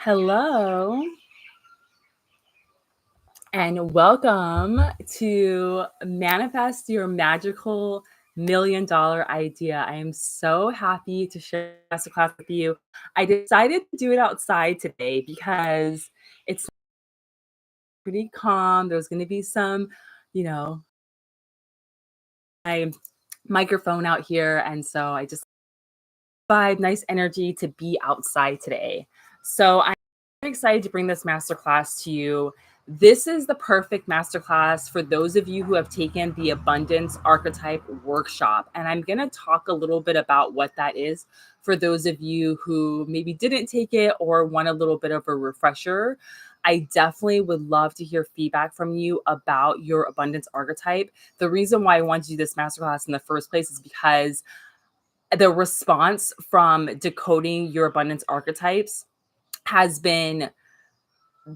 Hello and welcome to Manifest Your Magical $1,000,000 Idea. I am so happy to share this masterclass with you. I decided to do it outside today because it's pretty calm. There's going to be some, you know, my microphone out here. And so I just vibe, nice energy to be outside today. So I'm excited to bring this masterclass to you. This is the perfect masterclass for those of you who have taken the Abundance Archetype Workshop. And I'm going to talk a little bit about what that is for those of you who maybe didn't take it or want a little bit of a refresher. I definitely would love to hear feedback from you about your abundance archetype. The reason why I wanted to do this masterclass in the first place is because the response from decoding your abundance archetypes has been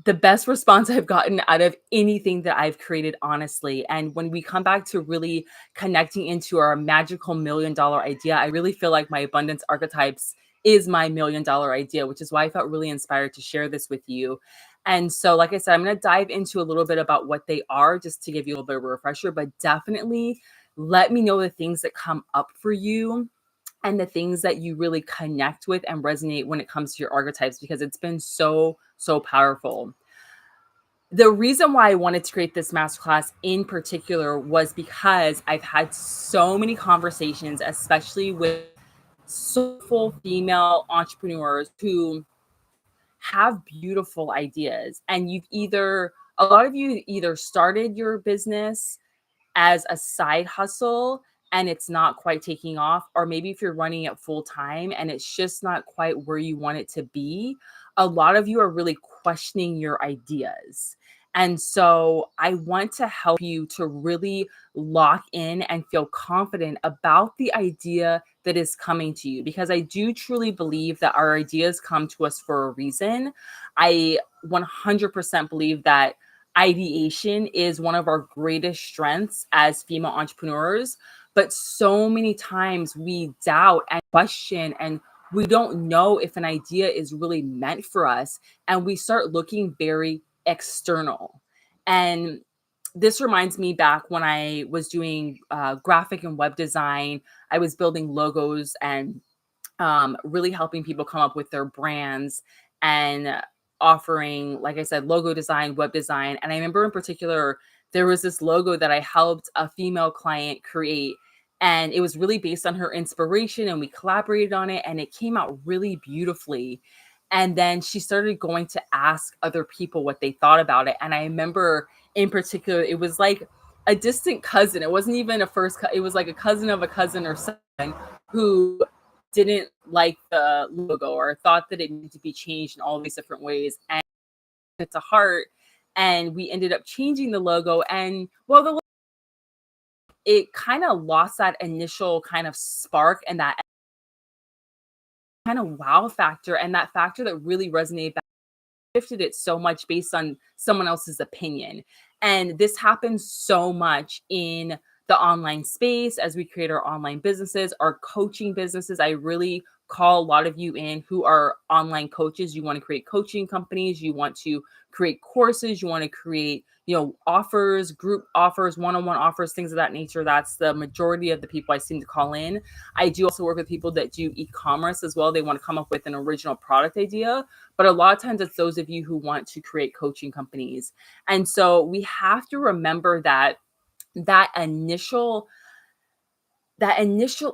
the best response I've gotten out of anything that I've created, honestly. And when we come back to really connecting into our magical $1,000,000 idea, I really feel like my abundance archetypes is my $1,000,000 idea, which is why I felt really inspired to share this with you. And so, like I said, I'm going to dive into a little bit about what they are just to give you a little bit of a refresher, but definitely let me know the things that come up for you and the things that you really connect with and resonate when it comes to your archetypes, because it's been so powerful. The reason why I wanted to create this masterclass in particular was because I've had so many conversations, especially with soulful female entrepreneurs who have beautiful ideas. And a lot of you either started your business as a side hustle and it's not quite taking off, or maybe if you're running it full time and it's just not quite where you want it to be, a lot of you are really questioning your ideas. And so I want to help you to really lock in and feel confident about the idea that is coming to you, because I do truly believe that our ideas come to us for a reason. I 100% believe that ideation is one of our greatest strengths as female entrepreneurs, but so many times we doubt and question, and we don't know if an idea is really meant for us, and we start looking very external. And this reminds me back when I was doing graphic and web design. I was building logos and really helping people come up with their brands and offering, like I said, logo design, web design. And I remember in particular, there was this logo that I helped a female client create. And it was really based on her inspiration, and we collaborated on it, and it came out really beautifully. And then she started going to ask other people what they thought about it. And I remember in particular, it was like a distant cousin. It wasn't even it was like a cousin of a cousin or something who didn't like the logo or thought that it needed to be changed in all these different ways, and it's a heart. And we ended up changing the logo, and well, it kind of lost that initial kind of spark and that kind of wow factor, and that factor that really resonated back, shifted it so much based on someone else's opinion. And this happens so much in the online space as we create our online businesses, our coaching businesses. I really call a lot of you in who are online coaches. You want to create coaching companies, you want to create courses, you want to create, offers, group offers, one-on-one offers, things of that nature. That's the majority of the people I seem to call in. I do also work with people that do e-commerce as well. They want to come up with an original product idea, but a lot of times it's those of you who want to create coaching companies. And so we have to remember that initial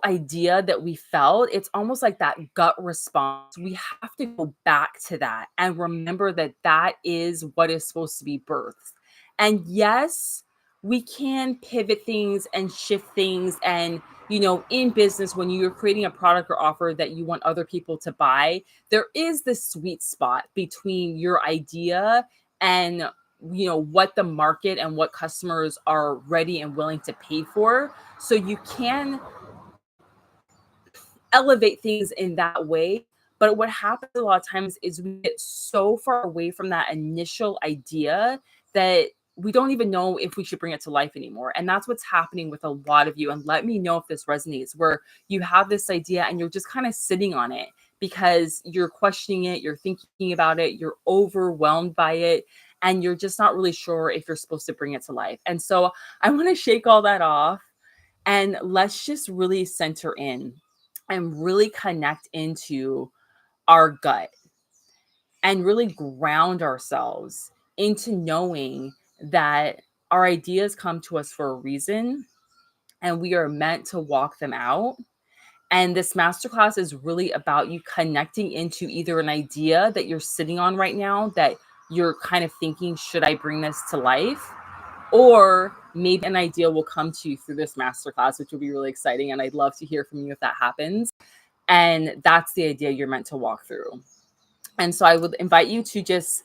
idea that we felt, it's almost like that gut response. We have to go back to that and remember that that is what is supposed to be birthed. And yes, we can pivot things and shift things. And, in business, when you're creating a product or offer that you want other people to buy, there is this sweet spot between your idea and what the market and what customers are ready and willing to pay for. So you can elevate things in that way. But what happens a lot of times is we get so far away from that initial idea that we don't even know if we should bring it to life anymore. And that's what's happening with a lot of you. And let me know if this resonates, where you have this idea and you're just kind of sitting on it because you're questioning it, you're thinking about it, you're overwhelmed by it, and you're just not really sure if you're supposed to bring it to life. And so I want to shake all that off and let's just really center in and really connect into our gut and really ground ourselves into knowing that our ideas come to us for a reason and we are meant to walk them out. And this masterclass is really about you connecting into either an idea that you're sitting on right now that you're kind of thinking, should I bring this to life? Or maybe an idea will come to you through this masterclass, which will be really exciting. And I'd love to hear from you if that happens. And that's the idea you're meant to walk through. And so I would invite you to just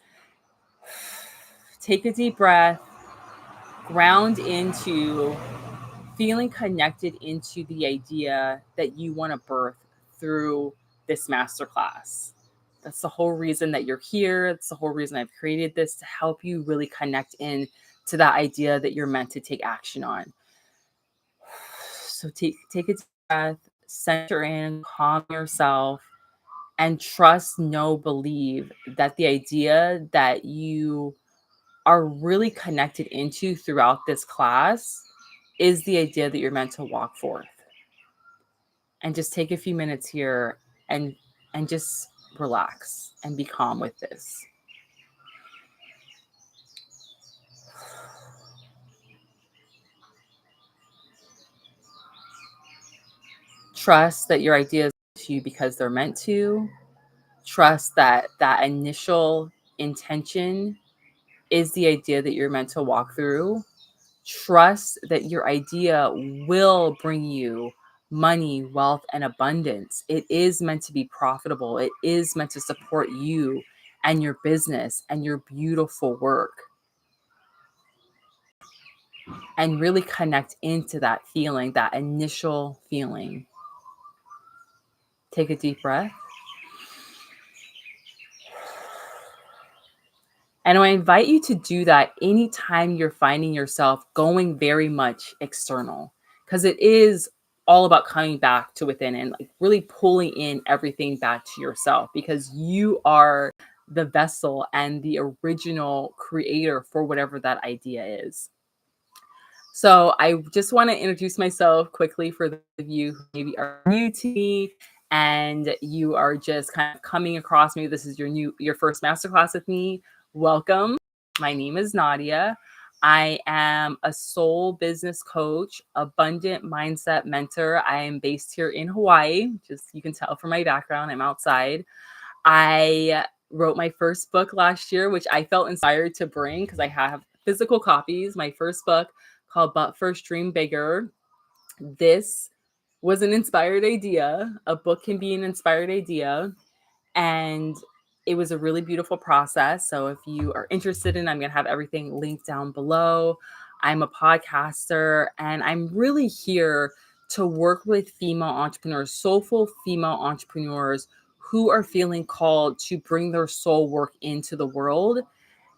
take a deep breath, ground into feeling connected into the idea that you want to birth through this masterclass. That's the whole reason that you're here. It's the whole reason I've created this, to help you really connect in to that idea that you're meant to take action on. So take a deep breath, center in, calm yourself, and trust, know, believe that the idea that you are really connected into throughout this class is the idea that you're meant to walk forth. And just take a few minutes here and just relax and be calm with this. Trust that your ideas are to you because they're meant to. Trust that that initial intention is the idea that you're meant to walk through. Trust that your idea will bring you money, wealth, and abundance. It is meant to be profitable. It is meant to support you and your business and your beautiful work. And really connect into that feeling, that initial feeling. Take a deep breath. And I invite you to do that anytime you're finding yourself going very much external, because it is all about coming back to within and like really pulling in everything back to yourself, because you are the vessel and the original creator for whatever that idea is. So I just want to introduce myself quickly for those of you who maybe are new to me and you are just kind of coming across me. This is your first masterclass with me. Welcome. My name is Nadia. I am a soul business coach, abundant mindset mentor. I am based here in Hawaii. Just you can tell from my background, I'm outside. I wrote my first book last year, which I felt inspired to bring because I have physical copies. My first book called But First Dream Bigger. This was an inspired idea. A book can be an inspired idea. And it was a really beautiful process. So if you are interested in, I'm going to have everything linked down below. I'm a podcaster and I'm really here to work with female entrepreneurs, soulful female entrepreneurs who are feeling called to bring their soul work into the world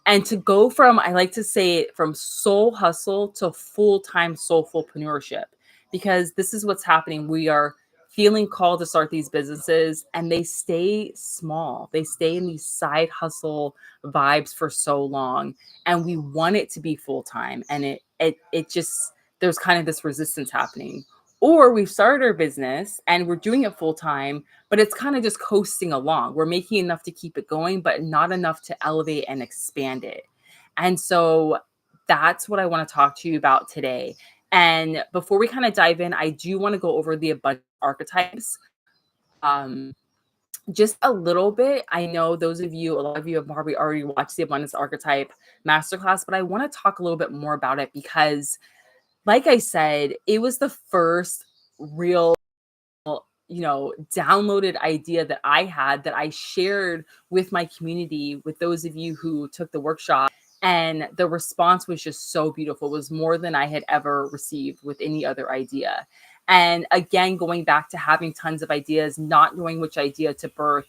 and to go from, I like to say, from soul hustle to full-time soulfulpreneurship, because this is what's happening. We are feeling called to start these businesses and they stay small. They stay in these side hustle vibes for so long. And we want it to be full-time. And it just, there's kind of this resistance happening. Or we've started our business and we're doing it full-time, but it's kind of just coasting along. We're making enough to keep it going, but not enough to elevate and expand it. And so that's what I want to talk to you about today. And before we kind of dive in, I do want to go over the abundance archetypes just a little bit. I know a lot of you have probably already watched the abundance archetype masterclass, but I want to talk a little bit more about it because, like I said, it was the first real downloaded idea that I had that I shared with my community, with those of you who took the workshop. And the response was just so beautiful. It was more than I had ever received with any other idea. And again, going back to having tons of ideas, not knowing which idea to birth,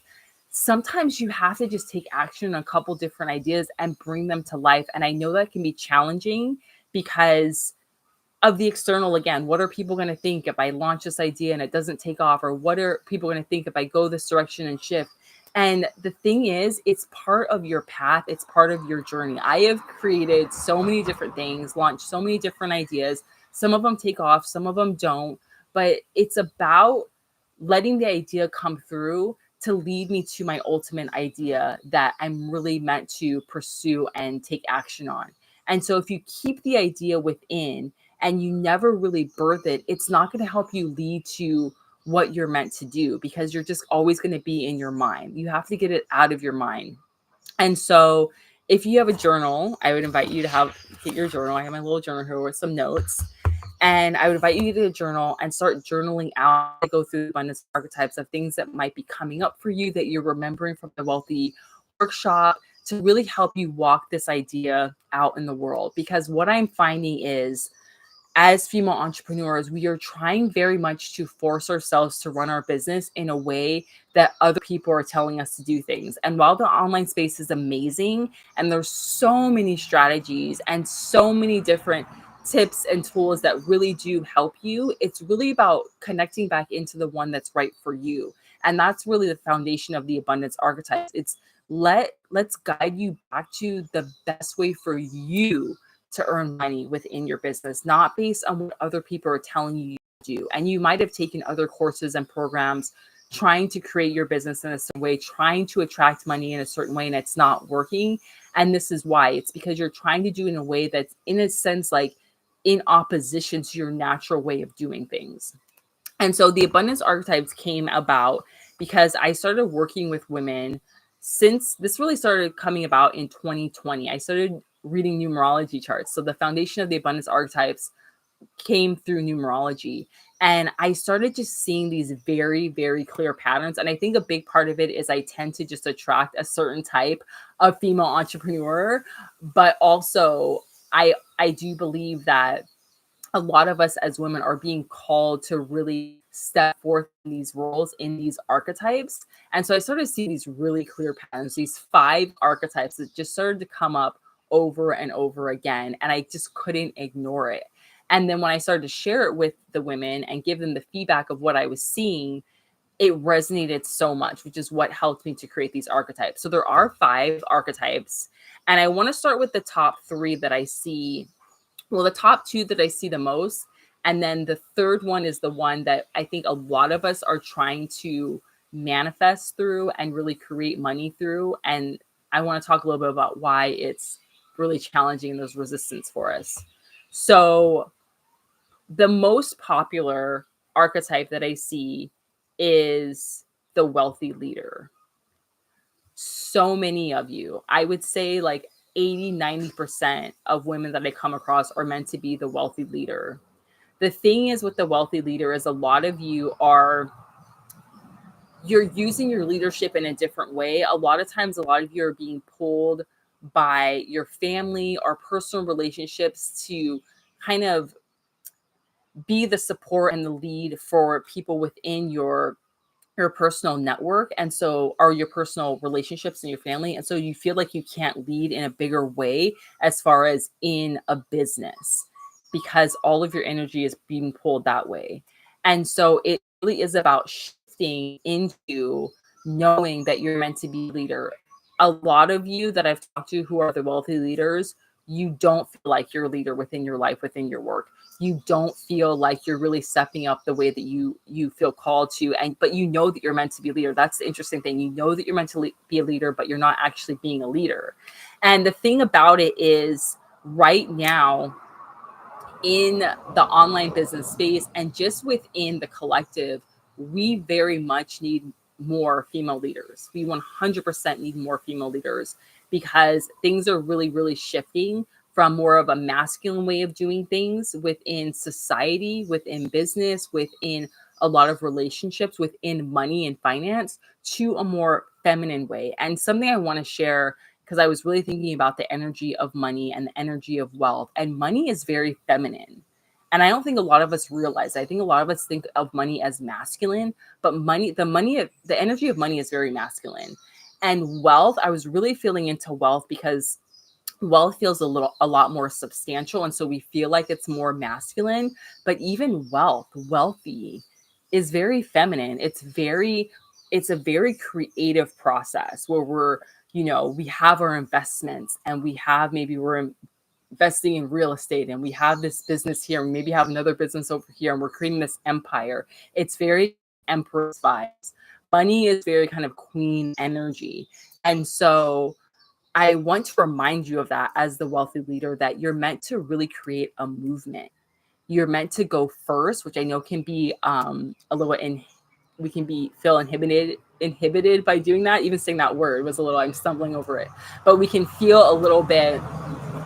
sometimes you have to just take action on a couple different ideas and bring them to life. And I know that can be challenging because of the external. Again, what are people going to think if I launch this idea and it doesn't take off? Or what are people going to think if I go this direction and shift? And the thing is, it's part of your path. It's part of your journey. I have created so many different things, launched so many different ideas. Some of them take off, some of them don't. But it's about letting the idea come through to lead me to my ultimate idea that I'm really meant to pursue and take action on. And so if you keep the idea within and you never really birth it, it's not going to help you lead to what you're meant to do because you're just always going to be in your mind. You have to get it out of your mind. And so if you have a journal, I would invite you to get your journal. I have my little journal here with some notes. And I would invite you to get a journal and start journaling out, go through the abundance archetypes of things that might be coming up for you that you're remembering from the wealthy workshop to really help you walk this idea out in the world. Because what I'm finding is, as female entrepreneurs, we are trying very much to force ourselves to run our business in a way that other people are telling us to do things. And while the online space is amazing and there's so many strategies and so many different tips and tools that really do help you, it's really about connecting back into the one that's right for you. And that's really the foundation of the abundance archetypes. It's let's guide you back to the best way for you to earn money within your business, not based on what other people are telling you to do. And you might have taken other courses and programs trying to create your business in a certain way, trying to attract money in a certain way, and it's not working. And this is why. It's because you're trying to do it in a way that's, in a sense, like in opposition to your natural way of doing things. And so the abundance archetypes came about because I started working with women since this really started coming about in 2020. I started reading numerology charts. So the foundation of the abundance archetypes came through numerology. And I started just seeing these very, very clear patterns. And I think a big part of it is I tend to just attract a certain type of female entrepreneur. But also, I do believe that a lot of us as women are being called to really step forth in these roles, in these archetypes. And so I started to see these really clear patterns, these 5 archetypes that just started to come up over and over again. And I just couldn't ignore it. And then when I started to share it with the women and give them the feedback of what I was seeing, it resonated so much, which is what helped me to create these archetypes. So there are 5 archetypes. And I want to start with the top 3 that I see. Well, the top 2 that I see the most. And then the third one is the one that I think a lot of us are trying to manifest through and really create money through. And I want to talk a little bit about why it's really challenging and there's resistance for us. So the most popular archetype that I see is the wealthy leader. So many of you, I would say like 80-90% of women that I come across are meant to be the wealthy leader. The thing is with the wealthy leader is a lot of you you're using your leadership in a different way. A lot of times, a lot of you are being pulled by your family or personal relationships to kind of be the support and the lead for people within your personal network, and so are your personal relationships and your family. And so you feel like you can't lead in a bigger way as far as in a business because all of your energy is being pulled that way. And so it really is about shifting into knowing that you're meant to be a leader. A lot of you that I've talked to who are the wealthy leaders, you don't feel like you're a leader within your life, within your work. You don't feel like you're really stepping up the way that you feel called to, but you know that you're meant to be a leader. That's the interesting thing. You know that you're meant to be a leader, but you're not actually being a leader. And the thing about it is, right now in the online business space and just within the collective, we very much need more female leaders. We 100% need more female leaders because things are really, really shifting from more of a masculine way of doing things within society, within business, within a lot of relationships, within money and finance, to a more feminine way. And something I want to share, because I was really thinking about the energy of money and the energy of wealth. And money is very feminine. And I don't think a lot of us realize. I think a lot of us think of money as masculine, but the energy of money is very masculine. And wealth, I was really feeling into wealth because wealth feels a lot more substantial, and so we feel like it's more masculine. But even wealthy is very feminine. It's a very creative process where we have our investments, and maybe we're investing in real estate, and we have this business here, and maybe have another business over here, and we're creating this empire. It's very empress vibes. Money is very kind of queen energy. And so I want to remind you of that as the wealthy leader, that you're meant to really create a movement. You're meant to go first, which I know can be a little we can be feel inhibited by doing that. Even saying that word was a little, I'm stumbling over it. But we can feel a little bit,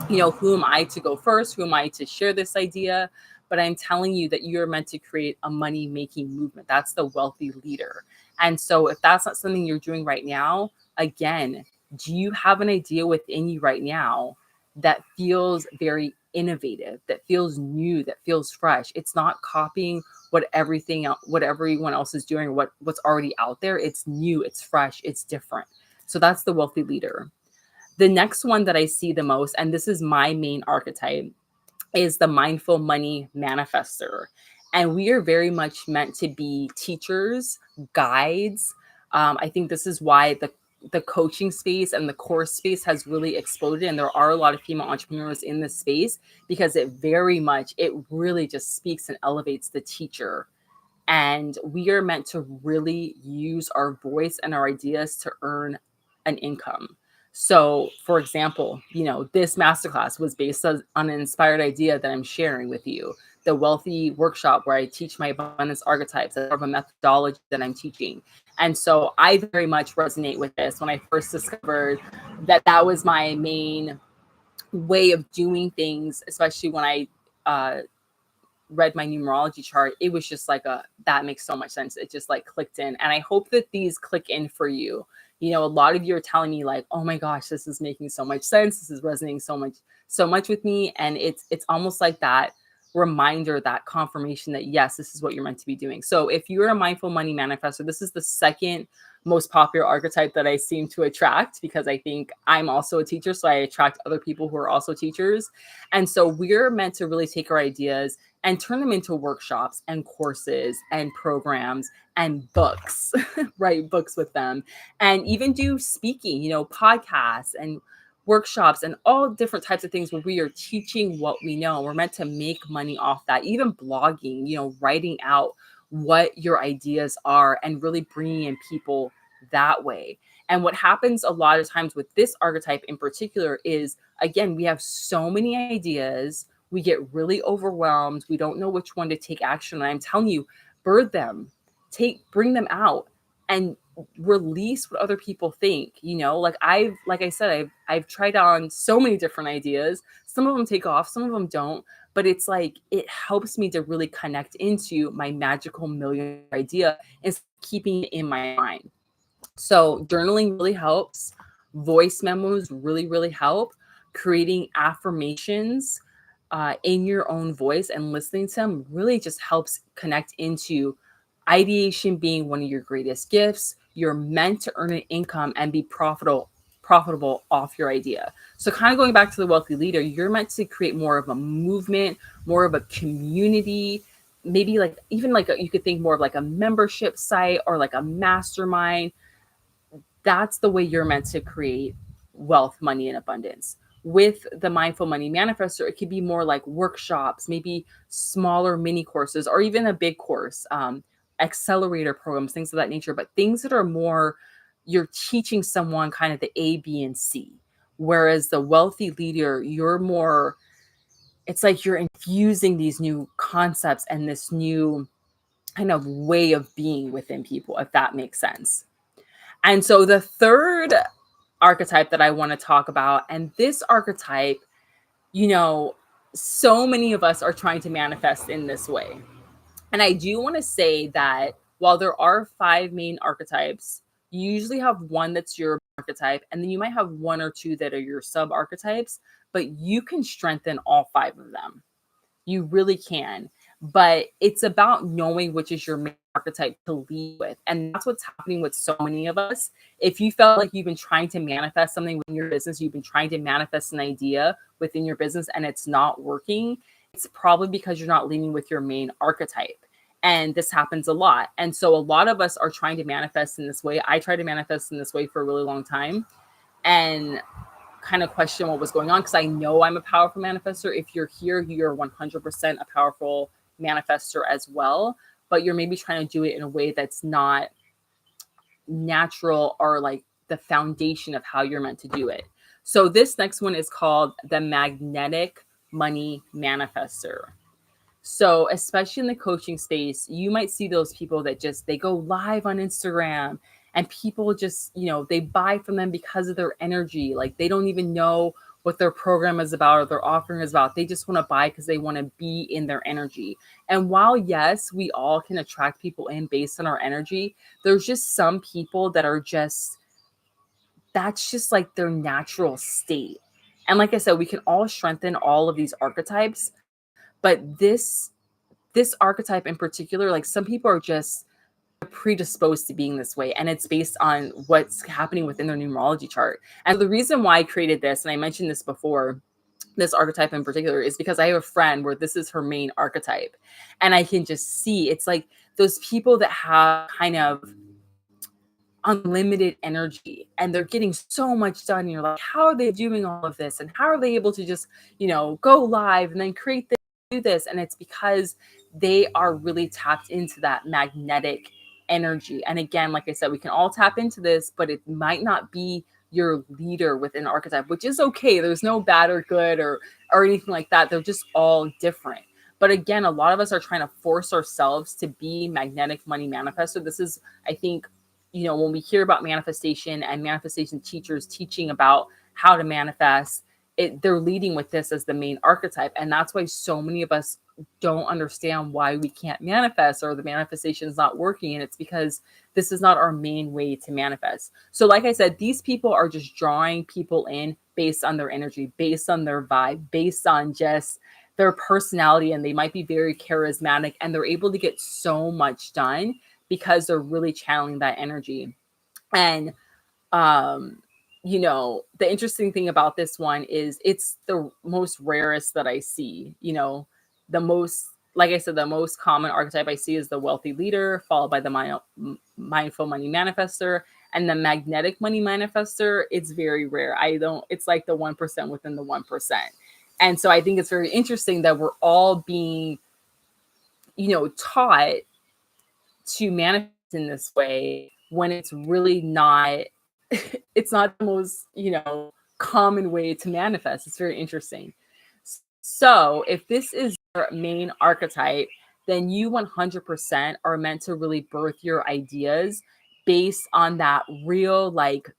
who am I to go first? Who am I to share this idea? But I'm telling you that you're meant to create a money making movement. That's the wealthy leader. And so if that's not something you're doing right now, again, do you have an idea within you right now that feels very innovative, that feels new, that feels fresh? It's not copying what everyone else is doing, what's already out there. It's new, it's fresh, it's different. So that's the wealthy leader. The next one that I see the most, and this is my main archetype, is the mindful money manifester. And we are very much meant to be teachers, guides. I think this is why the coaching space and the course space has really exploded. And there are a lot of female entrepreneurs in this space, because it really just speaks and elevates the teacher. And we are meant to really use our voice and our ideas to earn an income. So, for example, this masterclass was based on an inspired idea that I'm sharing with you. The wealthy workshop where I teach my abundance archetypes, of a methodology that I'm teaching. And so I very much resonate with this. When I first discovered that was my main way of doing things, especially when I read my numerology chart, it was just like that makes so much sense. It just like clicked in. And I hope that these click in for you. A lot of you are telling me like, oh my gosh, this is making so much sense. This is resonating so much with me. And it's almost like that reminder, that confirmation that yes, this is what you're meant to be doing. So if you're a mindful money manifestor, this is the second most popular archetype that I seem to attract, because I think I'm also a teacher. So I attract other people who are also teachers. And so we're meant to really take our ideas and turn them into workshops and courses and programs and books, write books with them, and even do speaking, podcasts and workshops and all different types of things where we are teaching what we know. We're meant to make money off that, even blogging, writing out what your ideas are and really bringing in people that way. And what happens a lot of times with this archetype in particular is, again, we have so many ideas. We get really overwhelmed. We don't know which one to take action on. I'm telling you, bird them, bring them out and release what other people think. Like I said, I've tried on so many different ideas. Some of them take off, some of them don't. But it's like, it helps me to really connect into my magical million idea and keeping it in my mind. So journaling really helps. Voice memos really, really help. Creating affirmations in your own voice and listening to them really just helps connect into ideation being one of your greatest gifts. You're meant to earn an income and be profitable off your idea. So kind of going back to the wealthy leader, you're meant to create more of a movement, more of a community, maybe like even like you could think more of like a membership site or like a mastermind. That's the way you're meant to create wealth, money, and abundance. With the mindful money manifestor, it could be more like workshops, maybe smaller mini courses, or even a big course, accelerator programs, things of that nature, but things that are more, you're teaching someone kind of the A, B, and C. Whereas the wealthy leader, you're more, it's like you're infusing these new concepts and this new kind of way of being within people, if that makes sense. And so the third archetype that I want to talk about, and this archetype, so many of us are trying to manifest in this way. And I do want to say that while there are 5 main archetypes, you usually have one that's your archetype, and then you might have 1 or 2 that are your sub archetypes, but you can strengthen all 5 of them. You really can. But it's about knowing which is your main archetype to lead with. And that's what's happening with so many of us. If you felt like you've been trying to manifest something within your business, you've been trying to manifest an idea within your business and it's not working, it's probably because you're not leaning with your main archetype. And this happens a lot. And so a lot of us are trying to manifest in this way. I tried to manifest in this way for a really long time and kind of question what was going on because I know I'm a powerful manifester. If you're here, you're 100% a powerful manifester as well, but you're maybe trying to do it in a way that's not natural or like the foundation of how you're meant to do it. So this next one is called the magnetic money manifester. So, especially in the coaching space, you might see those people that just they go live on Instagram and people just, they buy from them because of their energy. Like they don't even know what their program is about or their offering is about. They just want to buy because they want to be in their energy. And while yes, we all can attract people in based on our energy, there's just some people that are just that's just like their natural state. And like I said, we can all strengthen all of these archetypes, but this archetype in particular, like some people are just predisposed to being this way, and it's based on what's happening within their numerology chart. And the reason why I created this, and I mentioned this before, this archetype in particular, is because I have a friend where this is her main archetype, and I can just see it's like those people that have kind of unlimited energy and they're getting so much done. And you're like, how are they doing all of this? And how are they able to just, go live and then create this, do this? And it's because they are really tapped into that magnetic energy. And again, like I said, we can all tap into this, but it might not be your leader within archetype, which is okay. There's no bad or good or anything like that. They're just all different. But again, a lot of us are trying to force ourselves to be magnetic money manifestor. This is, I think, when we hear about manifestation and manifestation teachers teaching about how to manifest, they're leading with this as the main archetype. And that's why so many of us don't understand why we can't manifest or the manifestation is not working. And it's because this is not our main way to manifest. So like I said, these people are just drawing people in based on their energy, based on their vibe, based on just their personality. And they might be very charismatic and they're able to get so much done because they're really channeling that energy. And, the interesting thing about this one is it's the most rarest that I see. The most, like I said, the most common archetype I see is the wealthy leader, followed by the mindful money manifester, and the magnetic money manifester. It's very rare. It's like the 1% within the 1%. And so I think it's very interesting that we're all being, taught to manifest in this way when it's really not it's not the most common way to manifest. It's very interesting. So if this is your main archetype, then you 100% are meant to really birth your ideas based on that real like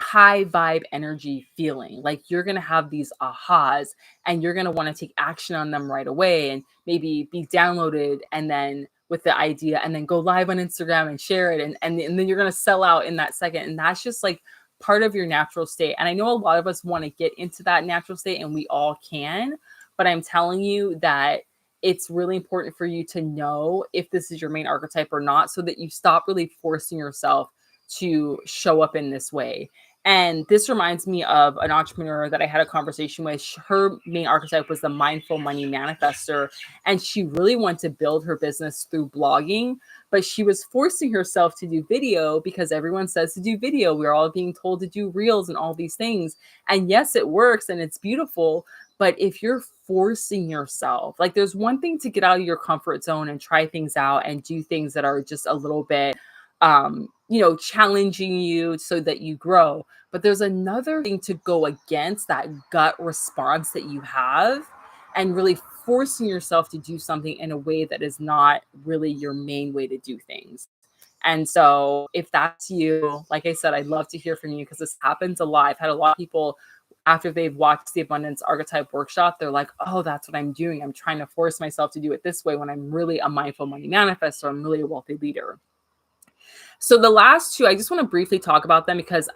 high vibe energy feeling. Like you're going to have these ahas and you're going to want to take action on them right away and maybe be downloaded and then with the idea and then go live on Instagram and share it. And then you're going to sell out in that second. And that's just like part of your natural state. And I know a lot of us want to get into that natural state and we all can, but I'm telling you that it's really important for you to know if this is your main archetype or not, so that you stop really forcing yourself to show up in this way. And this reminds me of an entrepreneur that I had a conversation with. Her main archetype was the mindful money manifester. And she really wanted to build her business through blogging, but she was forcing herself to do video because everyone says to do video. We're all being told to do reels and all these things. And yes, it works and it's beautiful. But if you're forcing yourself, like there's one thing to get out of your comfort zone and try things out and do things that are just a little bit challenging you so that you grow. But there's another thing to go against that gut response that you have and really forcing yourself to do something in a way that is not really your main way to do things. And so if that's you, like I said, I'd love to hear from you because this happens a lot. I've had a lot of people after they've watched the Abundance Archetype workshop, they're like, oh, that's what I'm doing. I'm trying to force myself to do it this way when I'm really a mindful money manifestor. I'm really a wealthy leader. So the last two, I just want to briefly talk about them because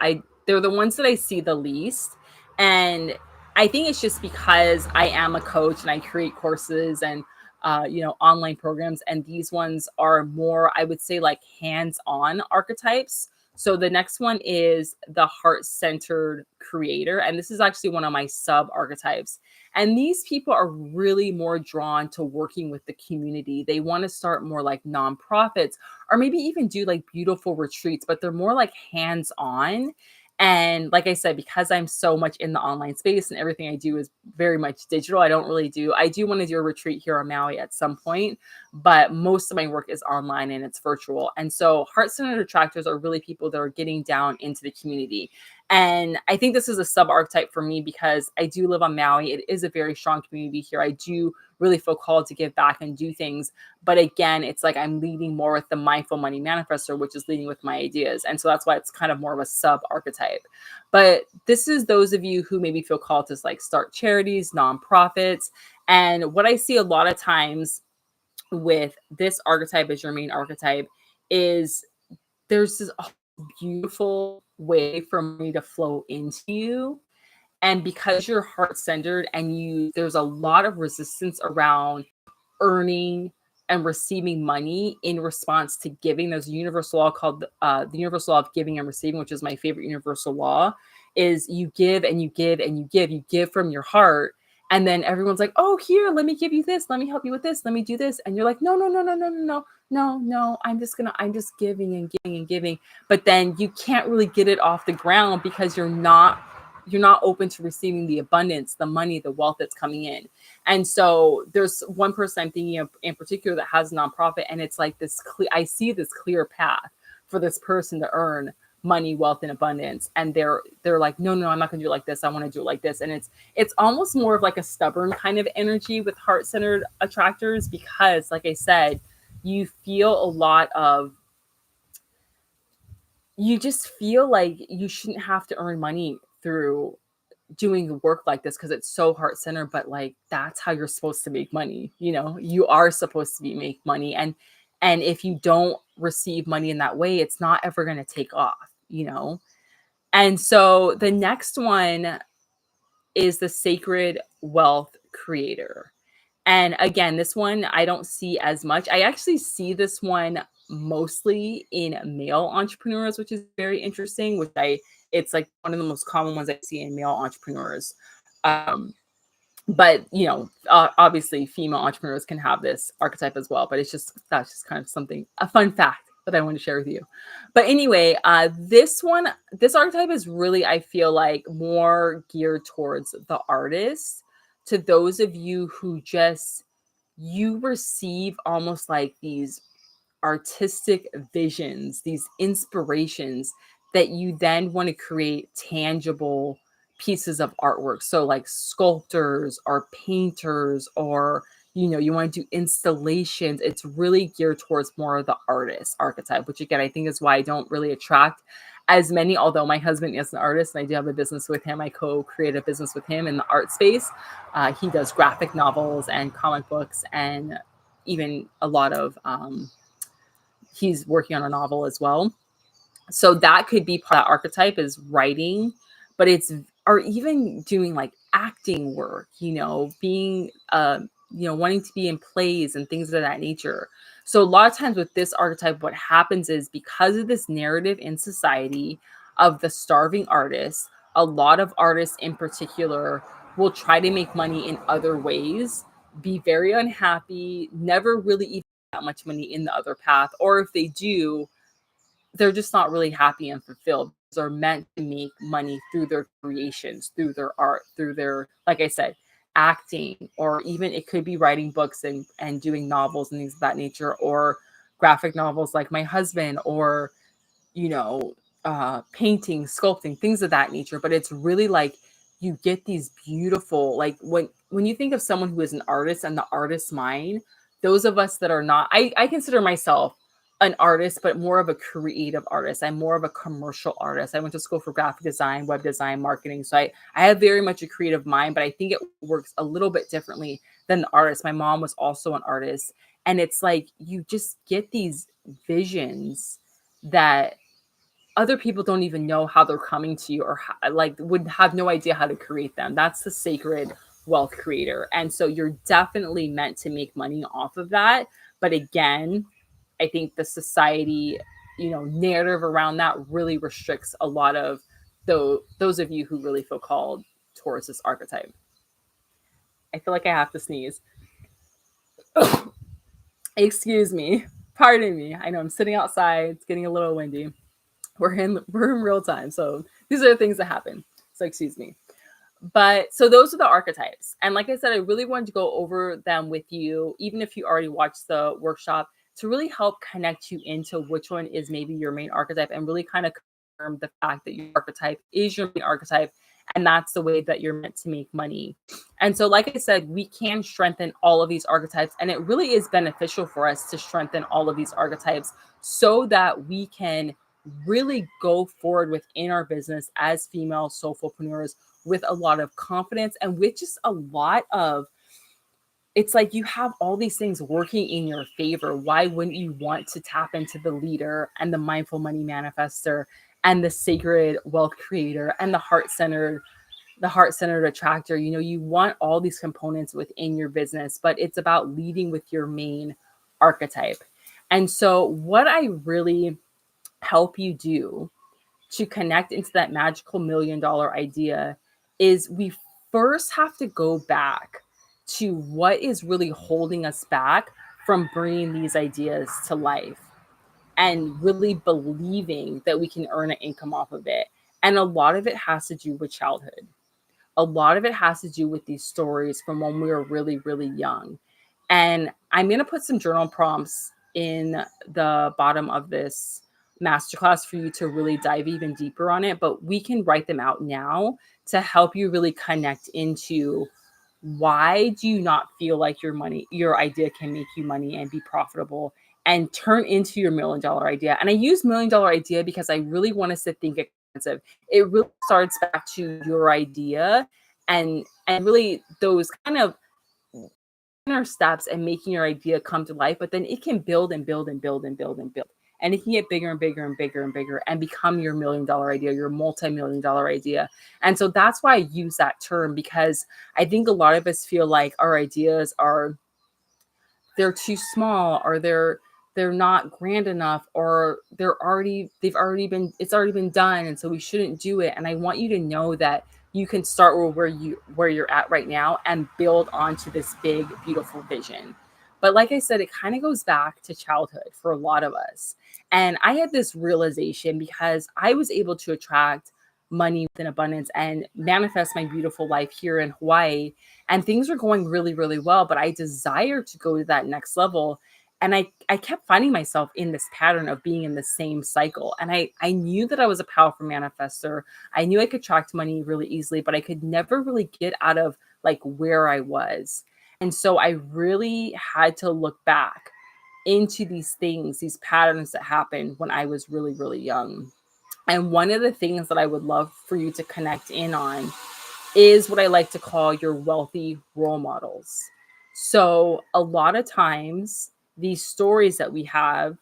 they're the ones that I see the least. And I think it's just because I am a coach and I create courses and online programs, and these ones are more, I would say, like hands-on archetypes. So the next one is the heart-centered creator, and this is actually one of my sub archetypes. And these people are really more drawn to working with the community. They want to start more like nonprofits or maybe even do like beautiful retreats, but they're more like hands-on. And like I said, because I'm so much in the online space and everything I do is very much digital, I do want to do a retreat here on Maui at some point, but most of my work is online and it's virtual. And so heart-centered attractors are really people that are getting down into the community. And I think this is a sub archetype for me because I do live on Maui. It is a very strong community here. I do really feel called to give back and do things. But again, it's like I'm leading more with the mindful money manifestor, which is leading with my ideas. And so that's why it's kind of more of a sub archetype. But this is those of you who maybe feel called to like start charities, nonprofits. And what I see a lot of times with this archetype as your main archetype is there's this beautiful way for money to flow into you. And because you're heart centered and there's a lot of resistance around earning and receiving money in response to giving. There's a universal law called the universal law of giving and receiving, which is my favorite universal law. Is you give and you give and you give. You give from your heart, and then everyone's like, "Oh, here, let me give you this. Let me help you with this. Let me do this." And you're like, "No, no, no, no, no, no, no, no, no. I'm just giving and giving and giving." But then you can't really get it off the ground because you're not open to receiving the abundance, the money, the wealth that's coming in. And so there's one person I'm thinking of in particular that has a nonprofit, and it's like this clear, I see this clear path for this person to earn money, wealth, and abundance. And they're like, no, no, I'm not gonna do it like this. I want to do it like this. And it's almost more of like a stubborn kind of energy with heart-centered attractors, because like I said, you feel a lot of you just feel like you shouldn't have to earn money through doing work like this because it's so heart centered, but like that's how you're supposed to make money. You are supposed to be make money. And if you don't receive money in that way, it's not ever going to take off. And so the next one is the sacred wealth creator. And again, this one I don't see as much. I actually see this one mostly in male entrepreneurs, which is very interesting, it's like one of the most common ones I see in male entrepreneurs. But obviously female entrepreneurs can have this archetype as well, but that's just kind of something, a fun fact that I want to share with you. But anyway, this archetype is really, I feel like, more geared towards the artist, to those of you who you receive almost like these artistic visions, these inspirations that you then want to create tangible pieces of artwork. So like sculptors or painters, or you want to do installations. It's really geared towards more of the artist archetype, which again, I think is why I don't really attract as many, although my husband is an artist and I do have a business with him. I co-create a business with him in the art space. He does graphic novels and comic books, and even a lot of he's working on a novel as well. So that could be part of that archetype, is writing, but or even doing like acting work, being, wanting to be in plays and things of that nature. So a lot of times with this archetype, what happens is, because of this narrative in society of the starving artist, a lot of artists in particular will try to make money in other ways, be very unhappy, never really even that much money in the other path. Or if they do, they're just not really happy and fulfilled. They're meant to make money through their creations, through their art, through their, like I said, acting, or even it could be writing books and doing novels and things of that nature, or graphic novels like my husband, or, painting, sculpting, things of that nature. But it's really like you get these beautiful, like when you think of someone who is an artist and the artist's mind, those of us that are not, I consider myself an artist, but more of a creative artist. I'm more of a commercial artist. I went to school for graphic design, web design, marketing. So I have very much a creative mind, but I think it works a little bit differently than the artist. My mom was also an artist. And it's like, you just get these visions that other people don't even know how they're coming to you, or like would have no idea how to create them. That's the sacred wealth creator. And so you're definitely meant to make money off of that. But again, I think the society, narrative around that really restricts a lot of those of you who really feel called towards this archetype. I feel like I have to sneeze. Excuse me. Pardon me. I know I'm sitting outside. It's getting a little windy. We're in real time. So these are the things that happen. So excuse me. But so those are the archetypes. And like I said, I really wanted to go over them with you, even if you already watched the workshop, to really help connect you into which one is maybe your main archetype, and really kind of confirm the fact that your archetype is your main archetype. And that's the way that you're meant to make money. And so, like I said, we can strengthen all of these archetypes. And it really is beneficial for us to strengthen all of these archetypes so that we can really go forward within our business as female soulfulpreneurs with a lot of confidence and with just a lot of, it's like you have all these things working in your favor. Why wouldn't you want to tap into the leader and the mindful money manifester and the sacred wealth creator and the heart-centered attractor? You want all these components within your business, but it's about leading with your main archetype. And so what I really help you do to connect into that magical $1 million idea is we first have to go back to what is really holding us back from bringing these ideas to life and really believing that we can earn an income off of it. And a lot of it has to do with childhood. A lot of it has to do with these stories from when we were really, really young. And I'm going to put some journal prompts in the bottom of this masterclass for you to really dive even deeper on it. But we can write them out now to help you really connect into, why do you not feel like your idea can make you money and be profitable and turn into your $1 million idea? And I use $1 million idea because I really want us to think expensive. It really starts back to your idea and really those kind of inner steps and making your idea come to life. But then it can build and build and build and build and build. And it can get bigger and bigger and bigger and bigger and become your $1 million idea, your multi-million dollar idea. And so that's why I use that term, because I think a lot of us feel like our ideas they're too small, or they're not grand enough, or it's already been done, and so we shouldn't do it. And I want you to know that you can start where you're at right now and build onto this big, beautiful vision. But like I said, it kind of goes back to childhood for a lot of us. And I had this realization because I was able to attract money within abundance and manifest my beautiful life here in Hawaii. And things were going really, really well, but I desired to go to that next level. And I kept finding myself in this pattern of being in the same cycle. And I knew that I was a powerful manifester. I knew I could attract money really easily, but I could never really get out of like where I was. And so I really had to look back into these things, these patterns that happened when I was really, really young. And one of the things that I would love for you to connect in on is what I like to call your wealthy role models. So a lot of times, these stories that we have,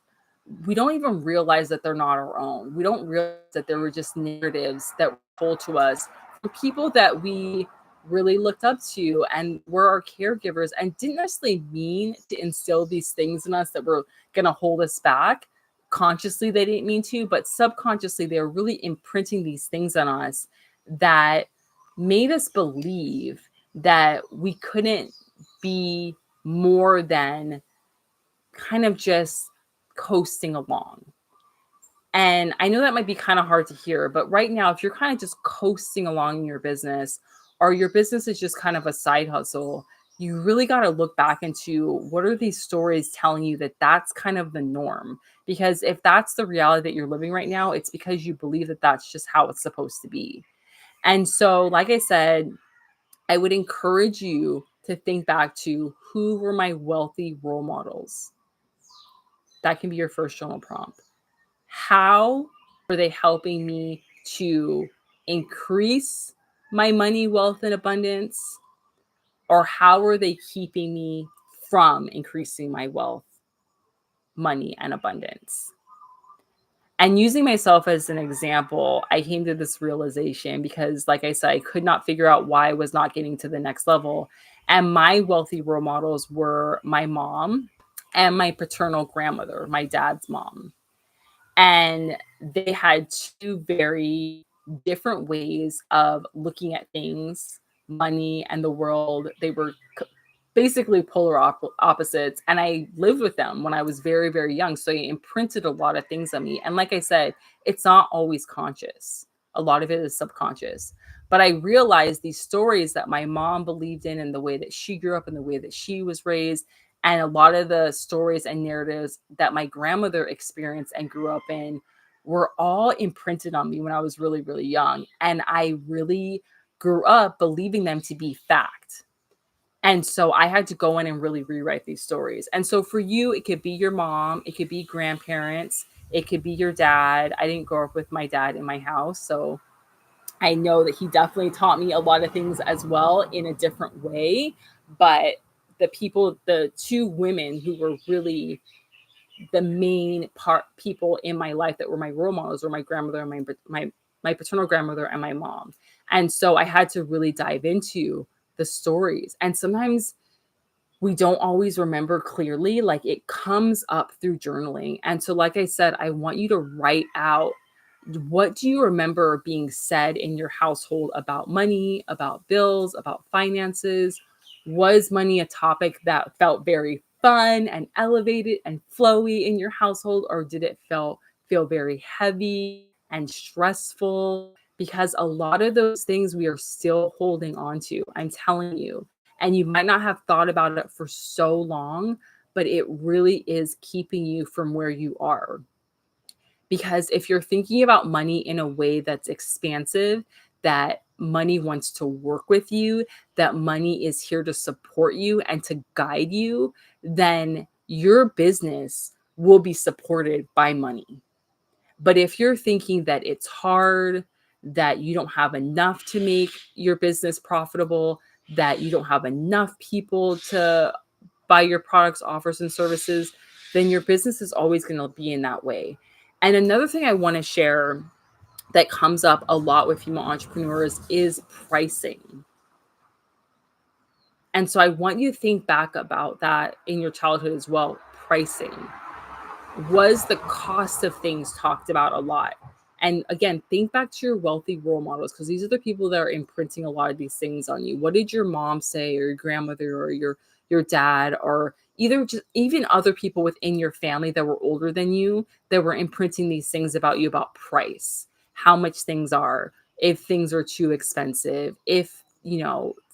we don't even realize that they're not our own. We don't realize that there were just narratives that were told to us from people that we really looked up to and were our caregivers, and didn't necessarily mean to instill these things in us that were going to hold us back. Consciously, they didn't mean to, but subconsciously, they were really imprinting these things on us that made us believe that we couldn't be more than kind of just coasting along. And I know that might be kind of hard to hear, but right now, if you're kind of just coasting along in your business, or your business is just kind of a side hustle, you really got to look back into, what are these stories telling you that that's kind of the norm? Because if that's the reality that you're living right now, it's because you believe that that's just how it's supposed to be. And so, like I said, I would encourage you to think back to, who were my wealthy role models? That can be your first journal prompt. How are they helping me to increase my money, wealth, and abundance? Or how are they keeping me from increasing my wealth, money, and abundance? And using myself as an example, I came to this realization because, like I said, I could not figure out why I was not getting to the next level. And my wealthy role models were my mom and my paternal grandmother, my dad's mom. And they had two very different ways of looking at things, money, and the world. They were basically polar opposites. And I lived with them when I was very, very young. So it imprinted a lot of things on me. And like I said, it's not always conscious, a lot of it is subconscious. But I realized these stories that my mom believed in and the way that she grew up and the way that she was raised, and a lot of the stories and narratives that my grandmother experienced and grew up in were all imprinted on me when I was really, really young. And I really grew up believing them to be fact. And so I had to go in and really rewrite these stories. And so for you, it could be your mom, it could be grandparents, it could be your dad. I didn't grow up with my dad in my house. So I know that he definitely taught me a lot of things as well in a different way. But the two women who were really the main people in my life that were my role models were my grandmother and my paternal grandmother and my mom. And so I had to really dive into the stories. And sometimes we don't always remember clearly, like it comes up through journaling. And so, like I said, I want you to write out, what do you remember being said in your household about money, about bills, about finances? Was money a topic that felt very fun and elevated and flowy in your household, or did it feel very heavy and stressful? Because a lot of those things we are still holding on to, I'm telling you. And you might not have thought about it for so long, but it really is keeping you from where you are. Because if you're thinking about money in a way that's expansive, that money wants to work with you, that money is here to support you and to guide you, then your business will be supported by money. But if you're thinking that it's hard, that you don't have enough to make your business profitable, that you don't have enough people to buy your products, offers, and services, then your business is always going to be in that way. And another thing I want to share that comes up a lot with female entrepreneurs is pricing. And so I want you to think back about that in your childhood as well. Pricing. Was the cost of things talked about a lot? And again, think back to your wealthy role models, because these are the people that are imprinting a lot of these things on you. What did your mom say, or your grandmother, or your dad, or either just even other people within your family that were older than you that were imprinting these things about you, about price, how much things are, if things are too expensive, if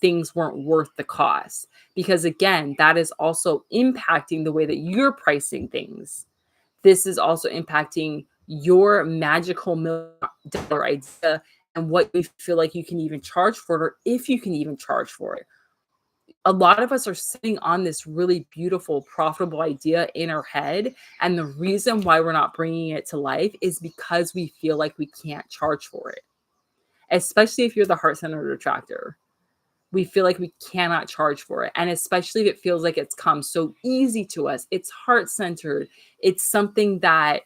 things weren't worth the cost? Because again, that is also impacting the way that you're pricing things. This is also impacting your magical $1 million idea and what you feel like you can even charge for it, or if you can even charge for it. A lot of us are sitting on this really beautiful, profitable idea in our head. And the reason why we're not bringing it to life is because we feel like we can't charge for it, especially if you're the heart-centered attractor. We feel like we cannot charge for it. And especially if it feels like it's come so easy to us, it's heart-centered. It's something that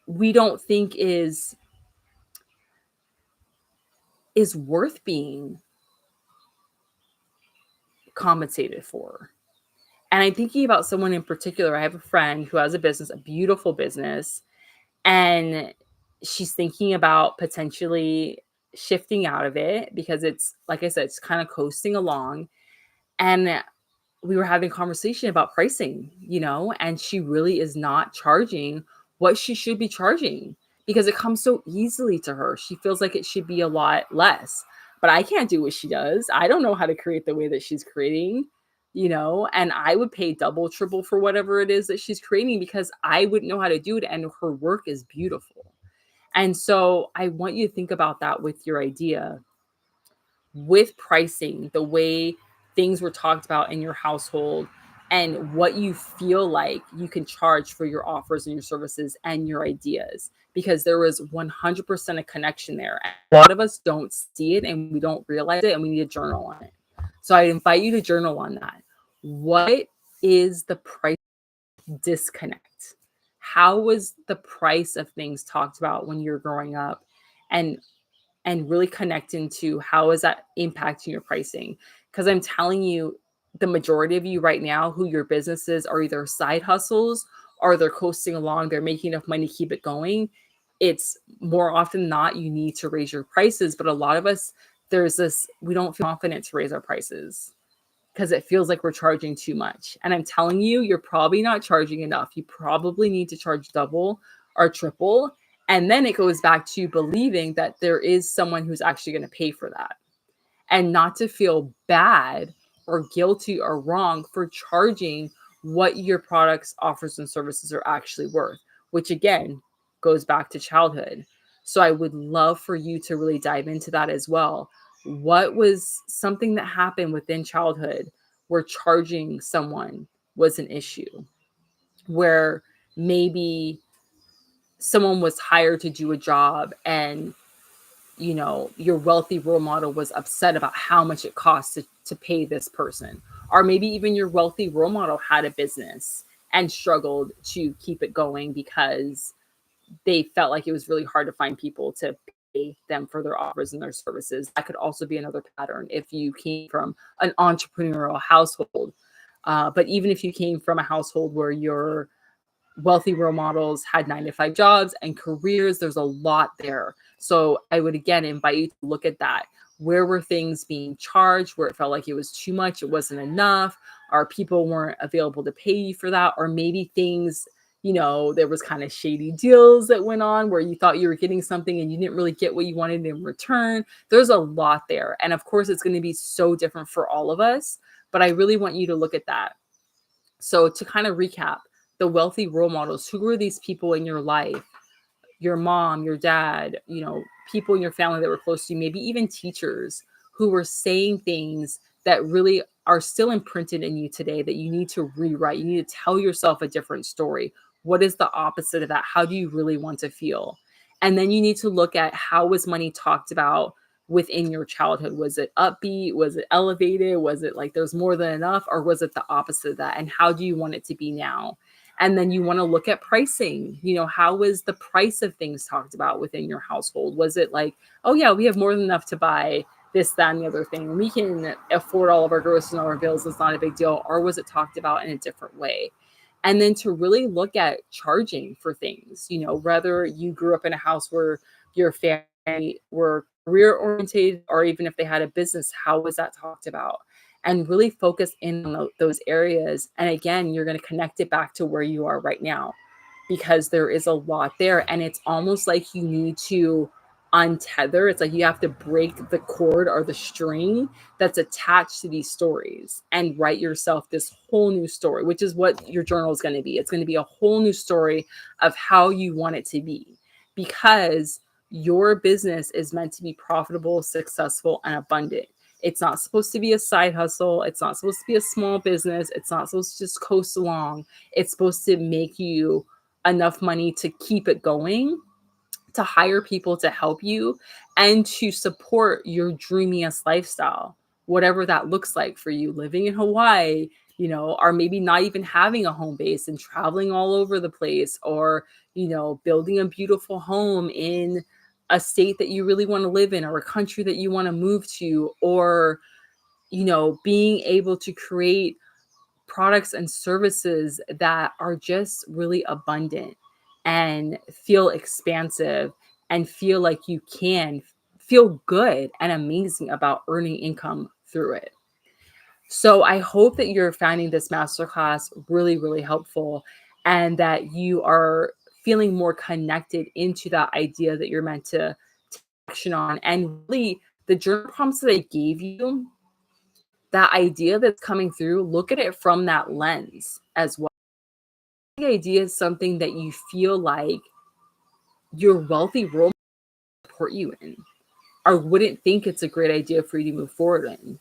we don't think is worth being compensated for. And I'm thinking about someone in particular. I have a friend who has a business, a beautiful business, and she's thinking about potentially shifting out of it because it's, like I said, it's kind of coasting along. And we were having a conversation about pricing, and she really is not charging what she should be charging because it comes so easily to her. She feels like it should be a lot less, but I can't do what she does. I don't know how to create the way that she's creating, and I would pay double, triple for whatever it is that she's creating because I wouldn't know how to do it. And her work is beautiful. And so I want you to think about that with your idea, with pricing, the way things were talked about in your household, and what you feel like you can charge for your offers and your services and your ideas, because there was 100% a connection there. And a lot of us don't see it and we don't realize it, and we need to journal on it. So I invite you to journal on that. What is the price disconnect? how was the price of things talked about when you're growing up? And really connecting to how is that impacting your pricing? Because I'm telling you, the majority of you right now who your businesses are either side hustles or they're coasting along, they're making enough money to keep it going. It's more often than not, you need to raise your prices. But a lot of us, there's this, we don't feel confident to raise our prices because it feels like we're charging too much. And I'm telling you, you're probably not charging enough. You probably need to charge double or triple. And then it goes back to believing that there is someone who's actually going to pay for that, and not to feel bad or guilty or wrong for charging what your products, offers, and services are actually worth, which again goes back to childhood. So I would love for you to really dive into that as well. What was something that happened within childhood where charging someone was an issue? Where maybe someone was hired to do a job and your wealthy role model was upset about how much it costs to pay this person. Or maybe even your wealthy role model had a business and struggled to keep it going because they felt like it was really hard to find people to pay them for their offers and their services. That could also be another pattern if you came from an entrepreneurial household. But even if you came from a household where your wealthy role models had 9 to 5 jobs and careers, there's a lot there. So I would again invite you to look at that. Where were things being charged where it felt like it was too much, it wasn't enough, or people weren't available to pay you for that, or maybe things, there was kind of shady deals that went on where you thought you were getting something and you didn't really get what you wanted in return. There's a lot there. And of course, it's going to be so different for all of us, but I really want you to look at that. So to kind of recap, the wealthy role models, who were these people in your life? Your mom, your dad, people in your family that were close to you, maybe even teachers who were saying things that really are still imprinted in you today that you need to rewrite. You need to tell yourself a different story. What is the opposite of that? How do you really want to feel? And then you need to look at, how was money talked about within your childhood? Was it upbeat? Was it elevated? Was it like there's more than enough? Or was it the opposite of that? And how do you want it to be now? And then you want to look at pricing. How was the price of things talked about within your household? Was it like, oh yeah, we have more than enough to buy this, that, and the other thing. We can afford all of our groceries and all our bills. It's not a big deal. Or was it talked about in a different way? And then to really look at charging for things, whether you grew up in a house where your family were career oriented, or even if they had a business, how was that talked about? And really focus in on those areas. And again, you're going to connect it back to where you are right now, because there is a lot there. And it's almost like you need to untether. It's like you have to break the cord or the string that's attached to these stories and write yourself this whole new story, which is what your journal is going to be. It's going to be a whole new story of how you want it to be, because your business is meant to be profitable, successful, and abundant. It's not supposed to be a side hustle. It's not supposed to be a small business. It's not supposed to just coast along. It's supposed to make you enough money to keep it going, to hire people to help you, and to support your dreamiest lifestyle, whatever that looks like for you, living in Hawaii, or maybe not even having a home base and traveling all over the place, or, building a beautiful home in a state that you really want to live in, or a country that you want to move to, or, being able to create products and services that are just really abundant and feel expansive and feel like you can feel good and amazing about earning income through it. So I hope that you're finding this masterclass really, really helpful, and that you are feeling more connected into that idea that you're meant to take action on. And really, the journal prompts that I gave you, that idea that's coming through, look at it from that lens as well. The idea is something that you feel like your wealthy role support you in, or wouldn't think it's a great idea for you to move forward in.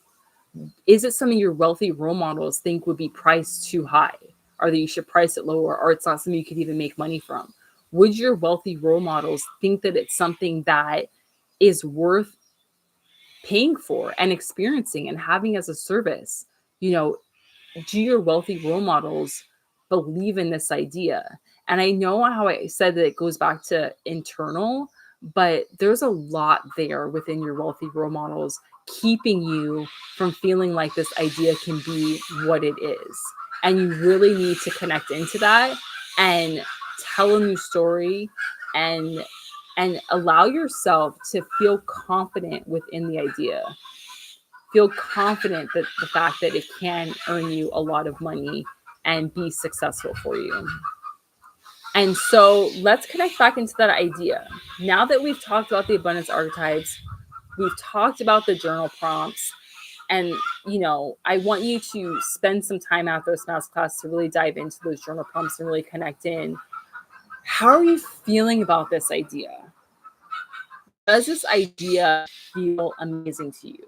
Is it something your wealthy role models think would be priced too high, or that you should price it lower, or it's not something you could even make money from? Would your wealthy role models think that it's something that is worth paying for and experiencing and having as a service? Do your wealthy role models believe in this idea? And I know how I said that it goes back to internal, but there's a lot there within your wealthy role models keeping you from feeling like this idea can be what it is. And you really need to connect into that and tell a new story and allow yourself to feel confident within the idea. Feel confident that the fact that it can earn you a lot of money and be successful for you. And so let's connect back into that idea. Now that we've talked about the abundance archetypes, we've talked about the journal prompts, and I want you to spend some time after this masterclass to really dive into those journal prompts and really connect in. How are you feeling about this idea? Does this idea feel amazing to you?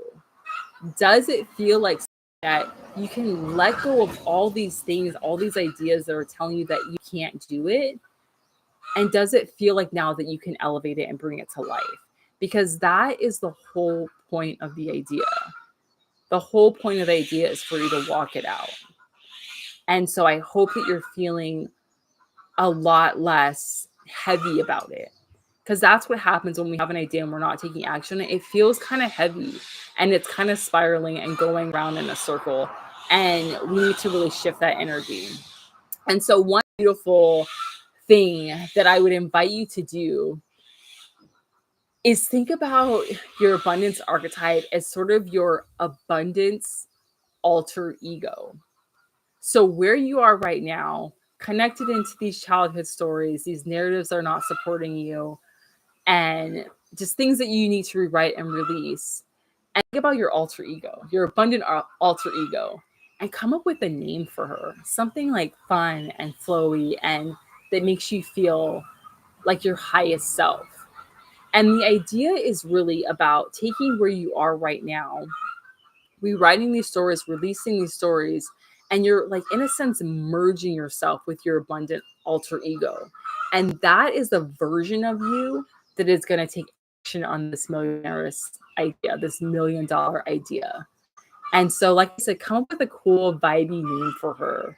Does it feel like that you can let go of all these things, all these ideas that are telling you that you can't do it? And does it feel like now that you can elevate it and bring it to life? Because that is the whole point of the idea. The whole point of the idea is for you to walk it out. And so I hope that you're feeling a lot less heavy about it. Because that's what happens when we have an idea and we're not taking action. It feels kind of heavy and it's kind of spiraling and going around in a circle. And we need to really shift that energy. And so one beautiful thing that I would invite you to do is think about your abundance archetype as sort of your abundance alter ego. So where you are right now, connected into these childhood stories, these narratives are not supporting you, and just things that you need to rewrite and release. And think about your alter ego, your abundant alter ego, and come up with a name for her. Something like fun and flowy and that makes you feel like your highest self. And the idea is really about taking where you are right now, rewriting these stories, releasing these stories, and you're like, in a sense, merging yourself with your abundant alter ego. And that is the version of you that is going to take action on this millionaire's idea, this $1 million idea. And so, like I said, come up with a cool, vibey name for her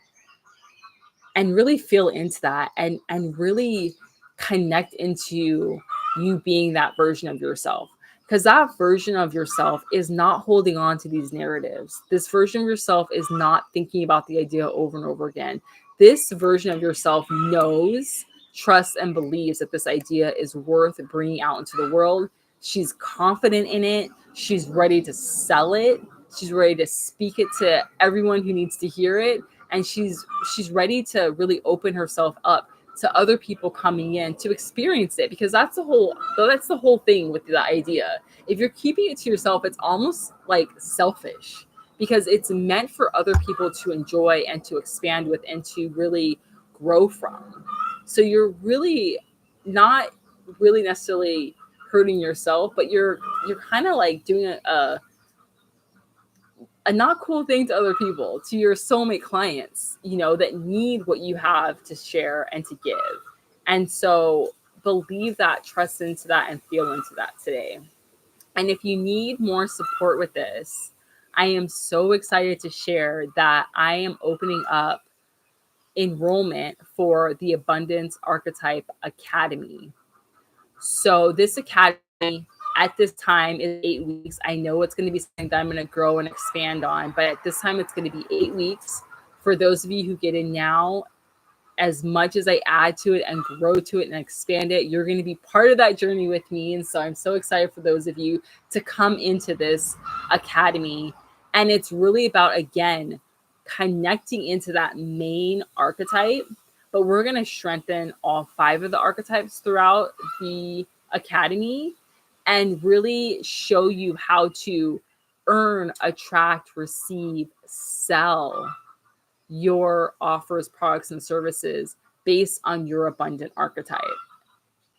and really feel into that and really connect into you being that version of yourself. Because that version of yourself is not holding on to these narratives. This version of yourself is not thinking about the idea over and over again. This version of yourself knows, trusts, and believes that this idea is worth bringing out into the world. She's confident in it. She's ready to sell it. She's ready to speak it to everyone who needs to hear it. And she's ready to really open herself up to other people coming in to experience it, because that's the whole thing with the idea. If you're keeping it to yourself, it's almost like selfish, because it's meant for other people to enjoy and to expand with and to really grow from. So you're really not really necessarily hurting yourself, but you're kind of like doing a not cool thing to other people, to your soulmate clients, that need what you have to share and to give. And so believe that, trust into that, and feel into that today. And if you need more support with this, I am so excited to share that I am opening up enrollment for the Abundance Archetype Academy. So this academy at this time is 8 weeks. I know it's going to be something that I'm going to grow and expand on, but at this time it's going to be 8 weeks. For those of you who get in now, as much as I add to it and grow to it and expand it, you're going to be part of that journey with me. And so I'm so excited for those of you to come into this academy. And it's really about, again, connecting into that main archetype, but we're going to strengthen all 5 of the archetypes throughout the academy and really show you how to earn, attract, receive, sell your offers, products, and services based on your abundant archetype.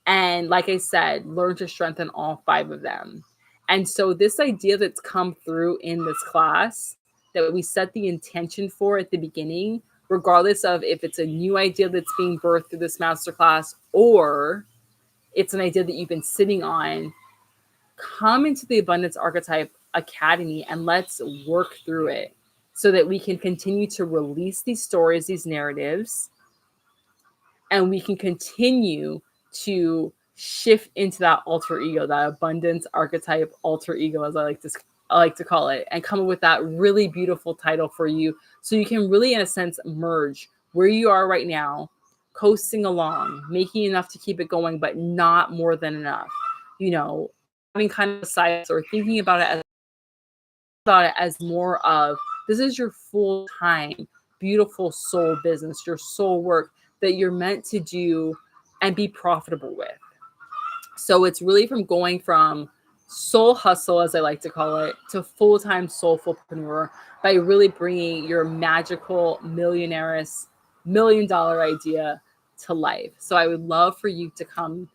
And like I said, learn to strengthen all 5 of them. And so this idea that's come through in this class that we set the intention for at the beginning, regardless of if it's a new idea that's being birthed through this masterclass or it's an idea that you've been sitting on, come into the Abundance Archetype Academy and let's work through it so that we can continue to release these stories, these narratives, and we can continue to shift into that alter ego, that abundance archetype alter ego, as I like to call it, and come up with that really beautiful title for you, so you can really, in a sense, merge where you are right now, coasting along, making enough to keep it going, but not more than enough. You know, having kind of a side or thinking about it as more of, this is your full time, beautiful soul business, your soul work that you're meant to do and be profitable with. So it's really from going from soul hustle, as I like to call it, to full time soulfulpreneur by really bringing your magical millionaire's $1 million idea to life. So I would love for you to come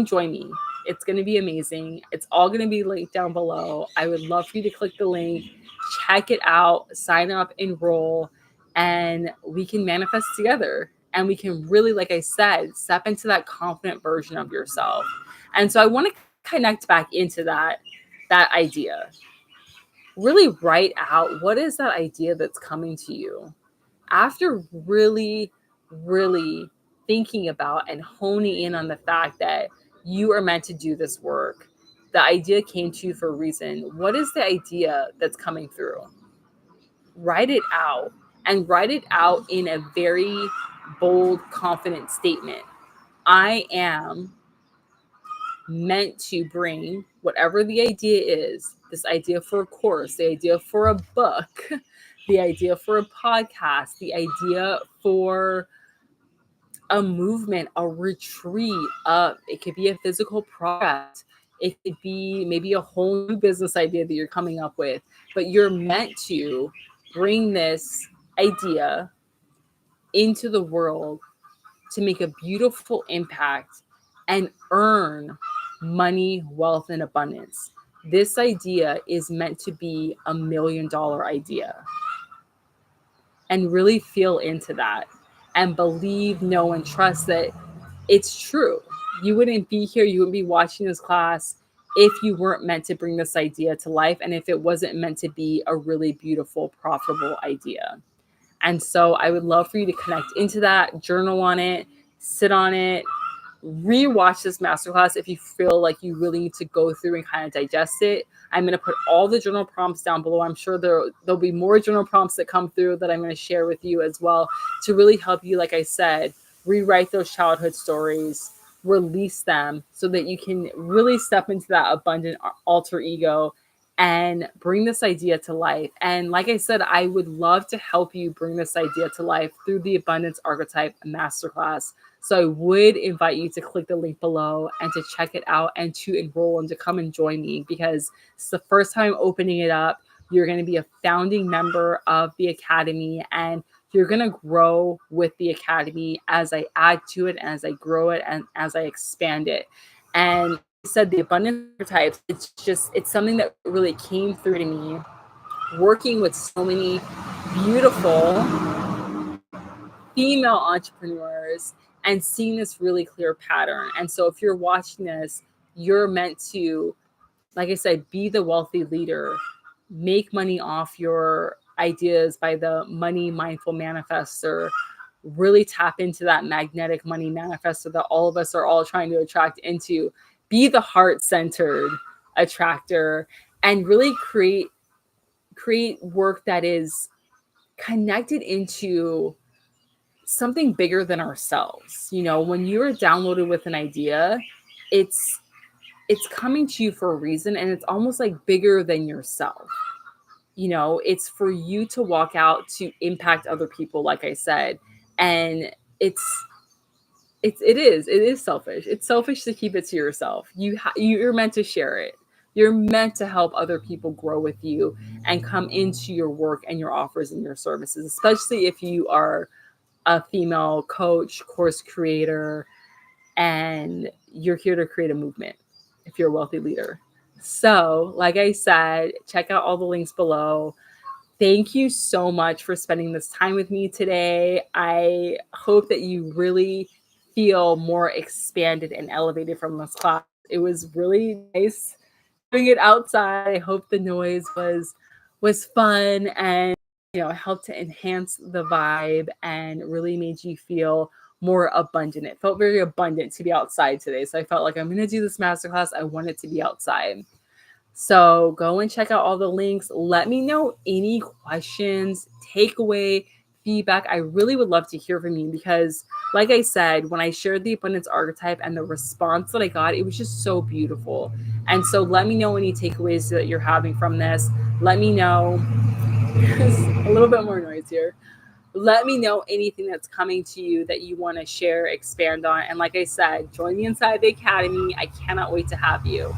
join me. It's going to be amazing. It's all going to be linked down below. I would love for you to click the link, check it out, sign up, enroll, and we can manifest together. And we can really, like I said, step into that confident version of yourself. And so I want to connect back into that idea. Really write out, what is that idea that's coming to you? After really, really thinking about and honing in on the fact that you are meant to do this work, the idea came to you for a reason. What is the idea that's coming through? Write it out, and write it out in a very bold, confident statement. I am meant to bring whatever the idea is, this idea for a course, the idea for a book, the idea for a podcast, the idea for a movement, a retreat, it could be a physical product, it could be maybe a whole new business idea that you're coming up with, but you're meant to bring this idea into the world to make a beautiful impact and earn money, wealth, and abundance. This idea is meant to be $1 million idea. And really feel into that and believe, know, and trust that it's true. You wouldn't be here, you wouldn't be watching this class if you weren't meant to bring this idea to life, and if it wasn't meant to be a really beautiful, profitable idea. And so I would love for you to connect into that, journal on it, sit on it, rewatch this masterclass if you feel like you really need to go through and kind of digest it. I'm going to put all the journal prompts down below. I'm sure there'll be more journal prompts that come through that I'm going to share with you as well to really help you, like I said, rewrite those childhood stories, release them so that you can really step into that abundant alter ego and bring this idea to life. And like I said, I would love to help you bring this idea to life through the Abundance Archetype Masterclass. So I would invite you to click the link below and to check it out and to enroll and to come and join me, because it's the first time opening it up. You're going to be a founding member of the Academy, and you're going to grow with the Academy as I add to it, and as I grow it, and as I expand it. And said the abundance archetypes, it's something that really came through to me working with so many beautiful female entrepreneurs and seeing this really clear pattern. And so if you're watching this, you're meant to, like I said, be the wealthy leader, make money off your ideas by the money mindful manifester, really tap into that magnetic money manifestor that all of us are all trying to attract into. Be the heart-centered attractor and really create work that is connected into something bigger than ourselves. You know, when you're downloaded with an idea, it's coming to you for a reason, and it's almost like bigger than yourself. You know, it's for you to walk out to impact other people, like I said. And it is selfish. It's selfish to keep it to yourself. You're meant to share it. You're meant to help other people grow with you and come into your work and your offers and your services, especially if you are a female coach, course creator, and you're here to create a movement if you're a wealthy leader. So, like I said, check out all the links below. Thank you so much for spending this time with me today. I hope that you really feel more expanded and elevated from this class. It was really nice doing it outside. I hope the noise was fun and, you know, helped to enhance the vibe and really made you feel more abundant. It felt very abundant to be outside today. So I felt like I'm going to do this masterclass. I want it to be outside. So go and check out all the links. Let me know any questions, takeaway, feedback. I really would love to hear from you because, like I said, when I shared the abundance archetype and the response that I got, it was just so beautiful. And so let me know any takeaways that you're having from this. Let me know. A little bit more noise here. Let me know anything that's coming to you that you want to share, expand on. And like I said, join me inside the academy. I cannot wait to have you.